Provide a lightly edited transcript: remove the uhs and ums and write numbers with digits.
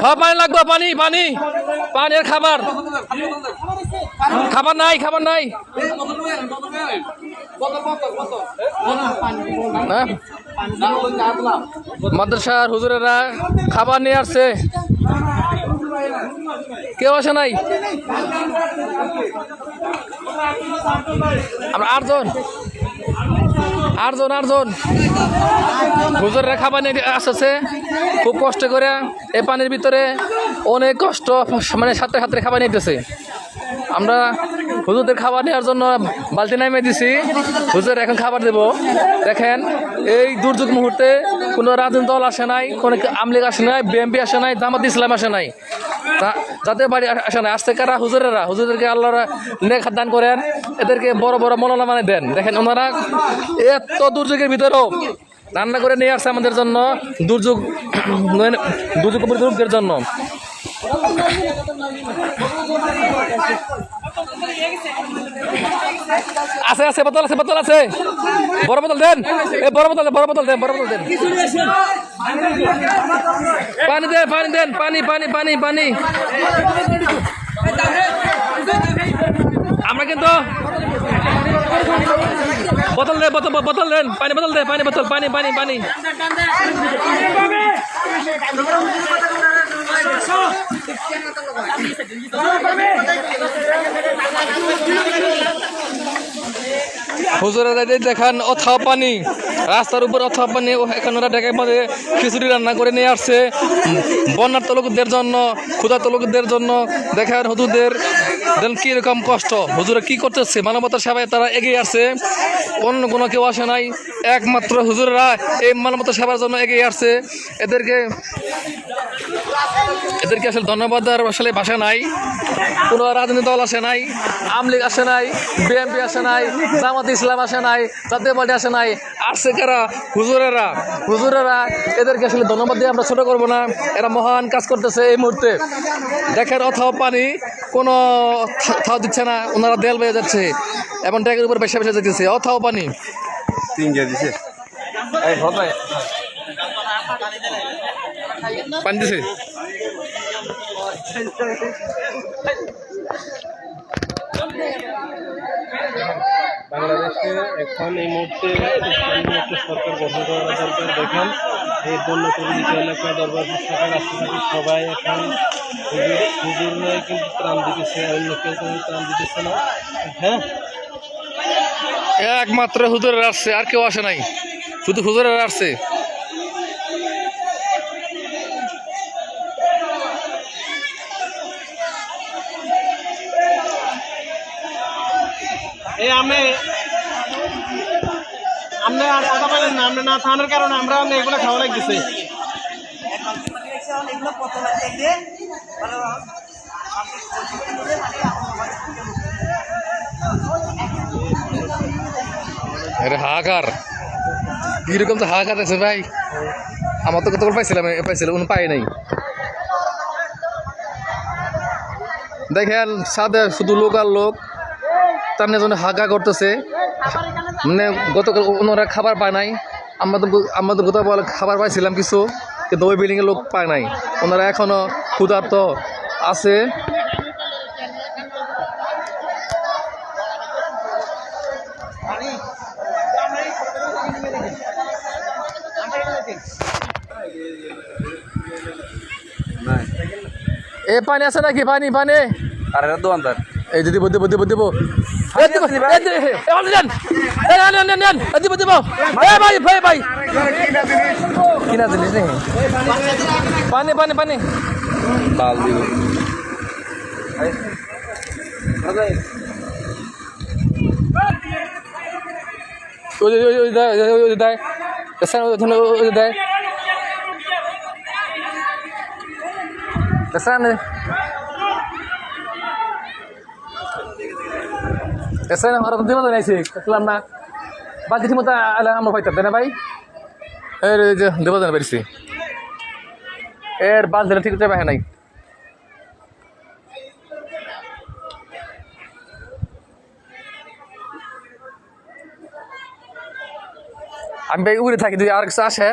হ্যাঁ পানি লাগবে, পানি পানি পানির খাবার খাবার নাই, খাবার নাই। মাদ্রাসার হুজুরেরা খাবার নিয়ে আসছে, কেউ আসে নাই। আমরা আটজন হুজুরেরা খাবার নিয়ে আসছে খুব কষ্ট করে। এই পানির ভিতরে অনেক কষ্ট, মানে সাথে সাথে খাবার নিতেছে। আমরা হুজুরদের খাবার নেওয়ার জন্য বালতি নামিয়ে দিছি, হুজুর এখন খাবার দেব। দেখেন এই দুর্যোগ মুহূর্তে কোনো রাজনৈতিক দল আসে নাই, কোনো আমলিগ আসে নাই, বিএনপি আসে নাই, জামাত ইসলাম আসে নাই, যাদের বাড়ি আসে নাই। আসতে কারা? হুজুরদেরকে আল্লাহরা নেক দান করেন, এদেরকে বড় বড় মৌলানা মানে দেন। দেখেন ওনারা এত দুর্যোগের ভিতরেও রান্না করে নিয়ে আসছে আমাদের জন্য, দুর্যোগ দুর্যোগের জন্য। আছে আছে বোতল আছে, বোতল আছে, বড় বোতল দেন, বড় বোতল দেন, পানি দেন, পানি দেন, পানি পানি পানি পানি। আমরা কিন্তু বোতল দেন, বোতল দেন, পানি বোতল দেন, পানি বোতল, পানি পানি পানি। হুজুরেরা দেখান অথাও পানি, রাস্তার উপর অথাও পানি। এখন ওরা ডেকের মধ্যে খিচুড়ি রান্না করে নিয়ে আসছে বন্যার্ত লোকদের জন্য, ক্ষুধার্ত লোকদের জন্য। দেখেন হুজুরদের কিরকম কষ্ট, হুজুরা কি করতেছে, মানবতার সেবায় তারা এগিয়ে আসছে। অন্য কোনো কেউ আসে নাই, একমাত্র হুজুররা এই মানবতার সেবার জন্য এগিয়ে আসছে। এদেরকে আসলে ধন্যবাদ দেওয়ার আসলে ভাষা নাই। কোনো রাজনৈতিক দল আসে নাই, আমলিগ আসে নাই, বিএনপি আসে নাই, জামাত ইসলাম আসে নাই, জাতীয় পার্টি আসে নাই। আসছে কারা? হুজুরেরা। এদেরকে আসলে ধন্যবাদ দিয়ে আমরা ছোট করবো না, এরা মহান কাজ করতেছে এই মুহূর্তে। দেখেন অথাও পানি, কোনো থাও দিচ্ছে না, ওনারা দেয়াল বেয়ে যাচ্ছে এবং ট্যাগের উপর বেসা বেসা যেতেছে। অথাও পানি পানি দিছে। বাংলাদেশে এখন এই মুহূর্তে একটা সরকার গঠন করা দরকার। দেখেন এই বন্যা প্রভাবিত এলাকায় দরবার শাখার রাষ্ট্রপতি সবাই এখন হুজুররাই কিন্তু ত্রাণ দিতেছে, অন্য কেউ কোনো ত্রাণ দিতেছে না। হ্যাঁ, একমাত্র হুজুরেরা আসছে, আর কেউ আসে নাই, শুধু হুজুরেরা আসছে। এই আপনি আর কথা বলেন না, আপনি না থানার কারণে আমরা এগুলো খাওয়া লাগতেছে। হাহাকার কিরকম তো হাহাকার আছে ভাই। আমার তো কতক্ষণ পাইছিলাম পাই নাই। দেখেন সাদে শুধু লোক আর লোক, তার জন্য হাগা করতেছে। মানে গতকাল ওনারা খাবার পায় নাই, আমাদের গতকাল খাবার পাইছিলাম কিছু, কিন্তু ওই বিল্ডিংয়ের লোক পায় নাই। ওনারা এখনো ক্ষুধার্ত আছে। এ পানি আছে নাকি? পানি পানি এই যে দিব ভাই কিনা জিনিস নেই। পানি পানি পানি না বাকি ঠিক মতো আমরা পাইতাম না ভাই। দেবো জানা পারছি এর বাস দিলে ঠিক পাই নাই। আমি ভাই উড়ে থাকি, যদি আর কিছু আসে